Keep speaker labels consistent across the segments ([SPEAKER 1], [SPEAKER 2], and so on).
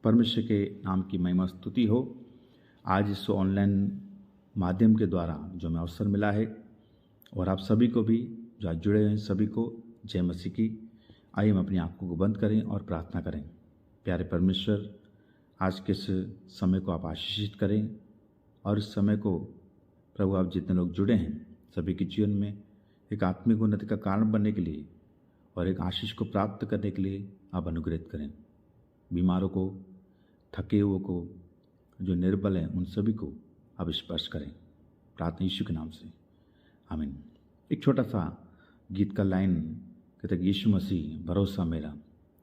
[SPEAKER 1] परमेश्वर के नाम की महिमा स्तुति हो। आज इस ऑनलाइन माध्यम के द्वारा जो हमें अवसर मिला है और आप सभी को भी जो आज जुड़े हैं सभी को जय मसीह की। आइए हम अपनी आंखों को बंद करें और प्रार्थना करें। प्यारे परमेश्वर, आज के इस समय को आप आशीषित करें और इस समय को प्रभु आप जितने लोग जुड़े हैं सभी के जीवन में एक आत्मिक उन्नति का कारण बनने के लिए और एक आशीष को प्राप्त करने के लिए आप अनुग्रहित करें। बीमारों को, थके हुए को, जो निर्बल हैं उन सभी को आप स्पर्श करें। प्रार्थना यीशु के नाम से, आमीन। एक छोटा सा गीत का लाइन कहते हैं, यीशु मसीह भरोसा मेरा,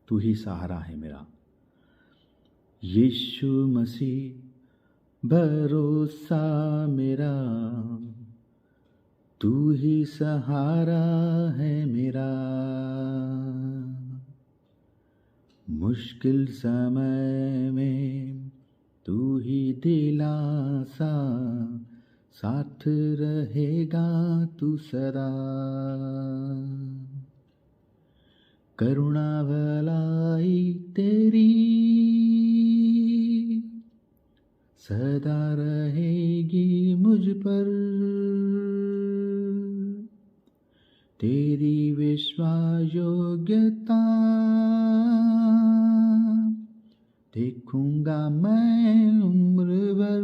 [SPEAKER 1] तू ही सहारा है मेरा। यीशु मसीह भरोसा मेरा, तू ही सहारा है मेरा। मुश्किल समय में तू ही दिलासा, साथ रहेगा तू सदा। करुणा भलाई तेरी सदा रहेगी मुझ पर, तेरी विश्वास योग्यता देखूंगा मैं उम्र भर।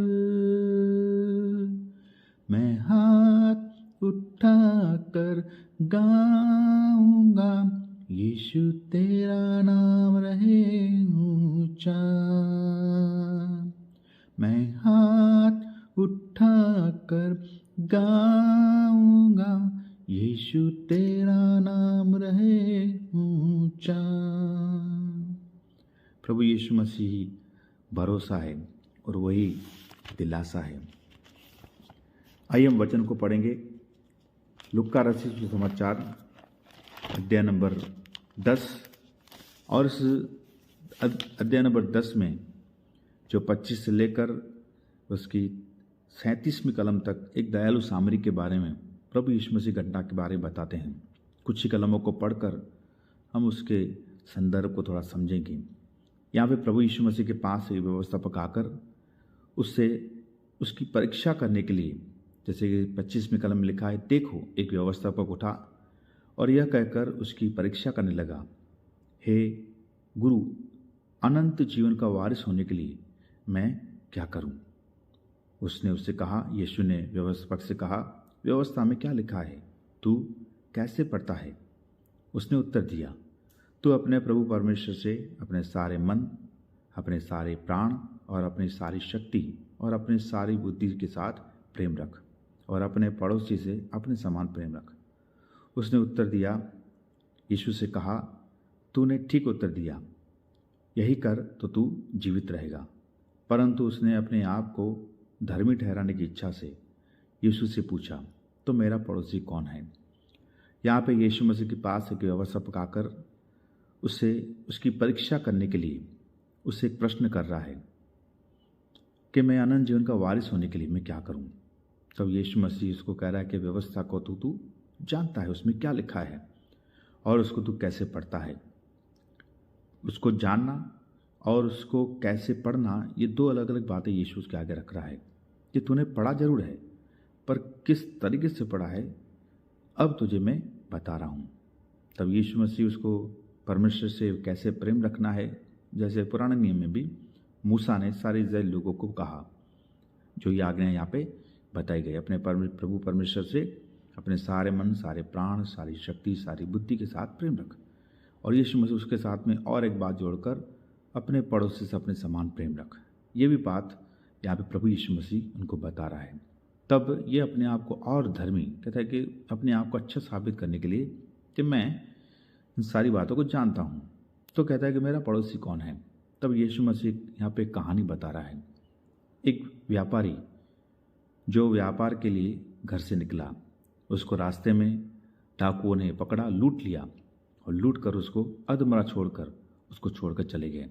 [SPEAKER 1] मैं हाथ उठा कर गाऊंगा, यीशु तेरा नाम रहे ऊंचा। मैं हाथ उठा कर गाऊंगा, यीशु तेरा नाम रहे ऊंचा। प्रभु यीशु मसीह भरोसा है और वही दिलासा है। आइए हम वचन को पढ़ेंगे। लूका रचित सुसमाचार अध्याय नंबर 10 और इस अध्याय नंबर 10 में जो 25 से लेकर उसकी 37वीं कलम तक एक दयालु सामरी के बारे में प्रभु यीशु मसीह घटना के बारे में बताते हैं। कुछ ही कलमों को पढ़कर हम उसके संदर्भ को थोड़ा समझेंगे। यहाँ पे प्रभु यीशु मसीह के पास एक व्यवस्थापक आकर उससे उसकी परीक्षा करने के लिए, जैसे कि 25वीं कलम में लिखा है, देखो एक व्यवस्थापक उठा और यह कहकर उसकी परीक्षा करने लगा, हे गुरु, अनंत जीवन का वारिस होने के लिए मैं क्या करूं? उसने उससे कहा, यीशु ने व्यवस्थापक से कहा, व्यवस्था में क्या लिखा है, तू कैसे पढ़ता है? उसने उत्तर दिया, तू अपने प्रभु परमेश्वर से अपने सारे मन, अपने सारे प्राण और अपनी सारी शक्ति और अपनी सारी बुद्धि के साथ प्रेम रख और अपने पड़ोसी से अपने समान प्रेम रख। उसने उत्तर दिया, यीशु से कहा, तूने ठीक उत्तर दिया, यही कर तो तू जीवित रहेगा। परंतु उसने अपने आप को धर्मी ठहराने की इच्छा से यीशु से पूछा, तो मेरा पड़ोसी कौन है? यहाँ पे यीशु मसीह के पास एक व्यवस्थापक आकर उससे उसकी परीक्षा करने के लिए उससे एक प्रश्न कर रहा है कि मैं अनंत जीवन का वारिस होने के लिए मैं क्या करूं? तब यीशु मसीह उसको कह रहा है कि व्यवस्था को तू जानता है, उसमें क्या लिखा है और उसको तू कैसे पढ़ता है। उसको जानना और उसको कैसे पढ़ना, ये दो अलग अलग बातें यीशु उसके आगे रख रहा है कि तूने पढ़ा जरूर है, पर किस तरीके से पढ़ा है अब तुझे मैं बता रहा हूँ। तब यीशु मसीह उसको परमेश्वर से कैसे प्रेम रखना है, जैसे पुराने नियम में भी मूसा ने सारे इस्राएल लोगों को कहा, जो ये आज्ञा यहाँ पे बताई गई, अपने प्रभु परमेश्वर से अपने सारे मन, सारे प्राण, सारी शक्ति, सारी बुद्धि के साथ प्रेम रख। और यीशु मसीह उसके साथ में और एक बात जोड़कर अपने पड़ोसी से अपने समान प्रेम रख। ये भी बात यहाँ पे प्रभु यीशु मसीह उनको बता रहा है। तब ये अपने आप को और धर्मी, कहता है कि अपने आप को अच्छा साबित करने के लिए कि मैं इन सारी बातों को जानता हूँ, तो कहता है कि मेरा पड़ोसी कौन है? तब यीशु मसीह यहाँ पे एक कहानी बता रहा है। एक व्यापारी जो व्यापार के लिए घर से निकला, उसको रास्ते में डाकुओं ने पकड़ा, लूट लिया और लूट कर उसको अधमरा उसको छोड़कर चले गए।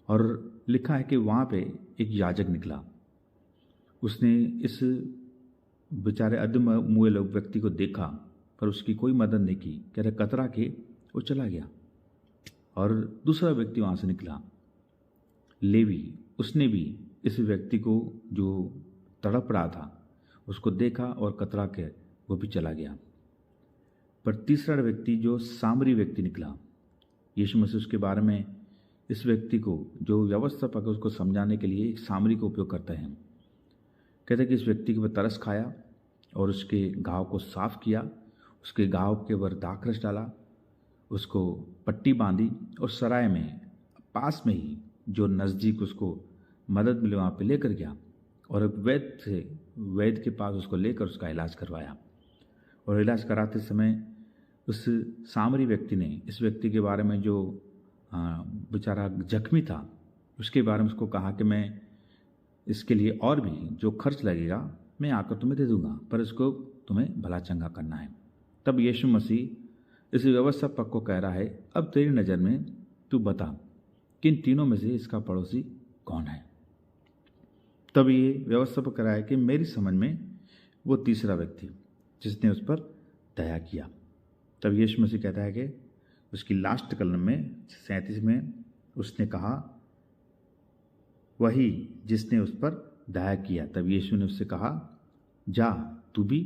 [SPEAKER 1] और लिखा है कि वहाँ पे एक याजक निकला, उसने इस बेचारे अधमुए लोग व्यक्ति को देखा पर उसकी कोई मदद नहीं की, कह रहे कतरा के वो चला गया। और दूसरा व्यक्ति वहाँ से निकला, लेवी उसने भी इस व्यक्ति को जो तड़प रहा था उसको देखा और कतरा के वो भी चला गया। पर तीसरा व्यक्ति जो सामरी व्यक्ति निकला, यीशु मसीह उसके बारे में इस व्यक्ति को जो व्यवस्थापक है उसको समझाने के लिए एक सामरी का उपयोग करते हैं। कहते हैं कि इस व्यक्ति के ऊपर तरस खाया और उसके घाव को साफ किया, उसके घाव के ऊपर दाखरस डाला, उसको पट्टी बांधी और सराय में पास में ही जो नज़दीक उसको मदद मिले वहाँ पे लेकर गया और एक वैद्य के पास उसको लेकर उसका इलाज करवाया। और इलाज कराते समय उस सामरी व्यक्ति ने इस व्यक्ति के बारे में जो बेचारा जख्मी था उसके बारे में उसको कहा कि मैं इसके लिए और भी जो खर्च लगेगा मैं आकर तुम्हें दे दूंगा, पर इसको तुम्हें भला चंगा करना है। तब यीशु मसीह इस व्यवस्थापक को कह रहा है, अब तेरी नज़र में तू बता किन तीनों में से इसका पड़ोसी कौन है। तब ये व्यवस्थापक कह रहा है कि मेरी समझ में वो तीसरा व्यक्ति जिसने उस पर दया किया। तब यीशु मसीह कहता है कि उसकी लास्ट कलम में 37 में उसने कहा वही जिसने उस पर दया किया। तब यीशु ने उससे कहा जा तू भी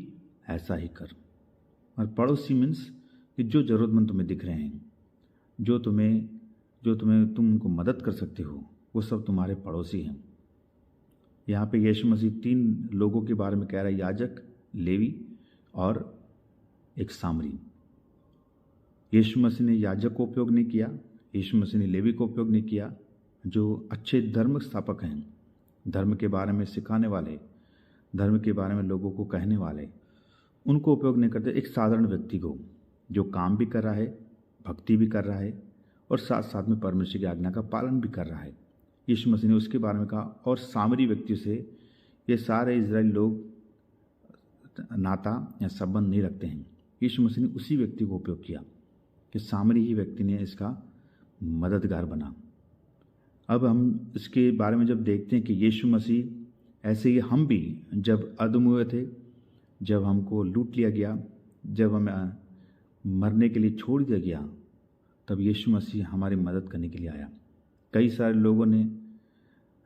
[SPEAKER 1] ऐसा ही कर। और पड़ोसी मीन्स कि जो ज़रूरतमंद तुम्हें दिख रहे हैं, जो तुम उनको मदद कर सकते हो, वो सब तुम्हारे पड़ोसी हैं। यहाँ पे यीशु मसीह 3 लोगों के बारे में कह रहा है, याजक, लेवी और एक सामरी। यीशु मसीह ने याजक को उपयोग नहीं किया, यीशु मसीह ने लेवी को उपयोग नहीं किया, जो अच्छे धर्म स्थापक हैं, धर्म के बारे में सिखाने वाले, धर्म के बारे में लोगों को कहने वाले, उनको उपयोग नहीं करते। एक साधारण व्यक्ति को जो काम भी कर रहा है, भक्ति भी कर रहा है और साथ साथ में परमेश्वर की आज्ञा का पालन भी कर रहा है, यीशु मसीह ने उसके बारे में कहा। और सामरी व्यक्ति से ये सारे इजराइली लोग नाता या संबंध नहीं रखते हैं, यीशु मसीह ने उसी व्यक्ति को उपयोग किया कि सामरी ही व्यक्ति ने इसका मददगार बना। अब हम इसके बारे में जब देखते हैं कि यीशु मसीह ऐसे ही हम भी जब अदम हुए थे, जब हमको लूट लिया गया, जब हमें मरने के लिए छोड़ दिया गया, तब यीशु मसीह हमारी मदद करने के लिए आया। कई सारे लोगों ने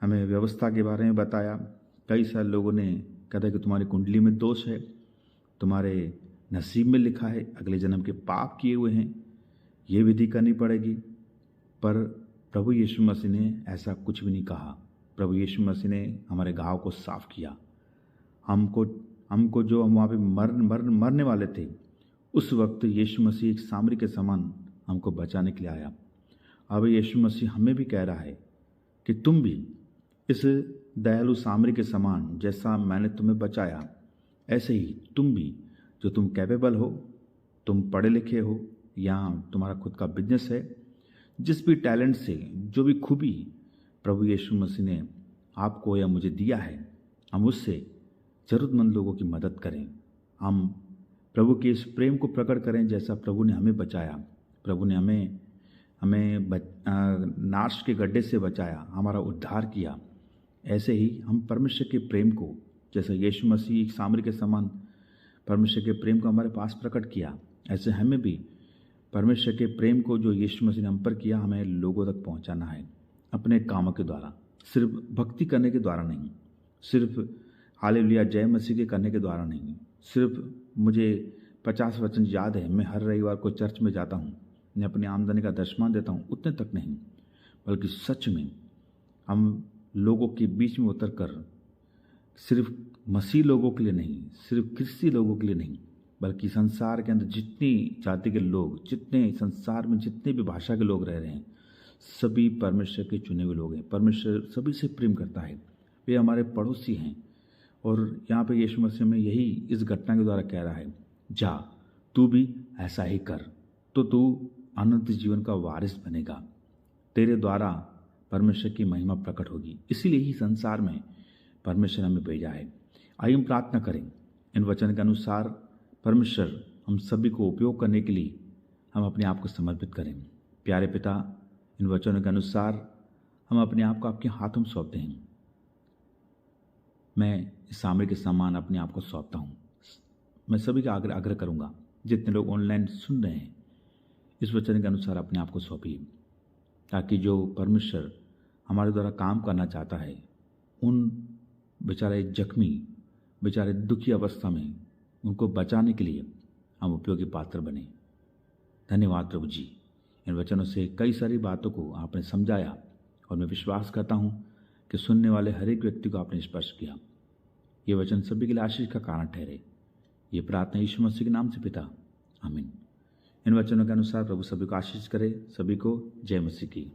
[SPEAKER 1] हमें व्यवस्था के बारे में बताया, कई सारे लोगों ने कहा कि तुम्हारी कुंडली में दोष है, तुम्हारे नसीब में लिखा है, अगले जन्म के पाप किए हुए हैं, ये विधि करनी पड़ेगी। पर प्रभु यीशु मसीह ने ऐसा कुछ भी नहीं कहा। प्रभु यीशु मसीह ने हमारे घाव को साफ किया। हमको जो हम वहाँ पे मरने वाले थे, उस वक्त यीशु मसीह एक सामरी के समान हमको बचाने के लिए आया। अब यीशु मसीह हमें भी कह रहा है कि तुम भी इस दयालु सामरी के समान, जैसा मैंने तुम्हें बचाया, ऐसे ही तुम भी, जो तुम कैपेबल हो, तुम पढ़े लिखे हो या तुम्हारा खुद का बिजनेस है, जिस भी टैलेंट से, जो भी खूबी प्रभु यीशु मसीह ने आपको या मुझे दिया है, हम उससे ज़रूरतमंद लोगों की मदद करें। हम प्रभु के इस प्रेम को प्रकट करें जैसा प्रभु ने हमें बचाया। प्रभु ने हमें नाश के गड्ढे से बचाया, हमारा उद्धार किया। ऐसे ही हम परमेश्वर के प्रेम को, जैसा यीशु मसीह एक सामरी के समान परमेश्वर के प्रेम को हमारे पास प्रकट किया, ऐसे हमें भी परमेश्वर के प्रेम को जो यीशु मसीह ने हम पर किया, हमें लोगों तक पहुंचाना है अपने कामों के द्वारा। सिर्फ भक्ति करने के द्वारा नहीं, सिर्फ हालेलुया जय मसीह के करने के द्वारा नहीं, सिर्फ मुझे 50 वचन याद है, मैं हर रविवार को चर्च में जाता हूँ, मैं अपनी आमदनी का दशमांश देता हूँ, उतने तक नहीं, बल्कि सच में हम लोगों के बीच में उतर कर सिर्फ मसीह लोगों के लिए नहीं, सिर्फ ख्रिस्ती लोगों के लिए नहीं, बल्कि संसार के अंदर जितनी जाति के लोग, जितने संसार में जितने भी भाषा के लोग रह रहे हैं, सभी परमेश्वर के चुने हुए लोग हैं। परमेश्वर सभी से प्रेम करता है, वे हमारे पड़ोसी हैं। और यहाँ पे यीशु मसीह में यही इस घटना के द्वारा कह रहा है, जा तू भी ऐसा ही कर, तो तू अनंत जीवन का वारिस बनेगा, तेरे द्वारा परमेश्वर की महिमा प्रकट होगी। इसीलिए ही संसार में परमेश्वर हमें भेजा है। आइए हम प्रार्थना करें, इन वचन के अनुसार परमेश्वर हम सभी को उपयोग करने के लिए हम अपने आप को समर्पित करें। प्यारे पिता, इन वचनों के अनुसार हम अपने आप को आपके हाथों में सौंपते हैं। मैं इस सामरी के समान अपने आप को सौंपता हूँ। मैं सभी का आग्रह करूँगा, जितने लोग ऑनलाइन सुन रहे हैं, इस वचन के अनुसार अपने आप को सौंपिए, ताकि जो परमेश्वर हमारे द्वारा काम करना चाहता है, उन बेचारे जख्मी, बेचारे दुखी अवस्था में उनको बचाने के लिए हम उपयोगी पात्र बने। धन्यवाद प्रभु जी, इन वचनों से कई सारी बातों को आपने समझाया और मैं विश्वास करता हूँ कि सुनने वाले हर एक व्यक्ति को आपने स्पर्श किया। ये वचन सभी के लिए आशीष का कारण ठहरे। ये प्रार्थना यीशु मसीह के नाम से पिता, आमीन। इन वचनों के अनुसार प्रभु सभी को आशीष करे। सभी को जय मसीह की।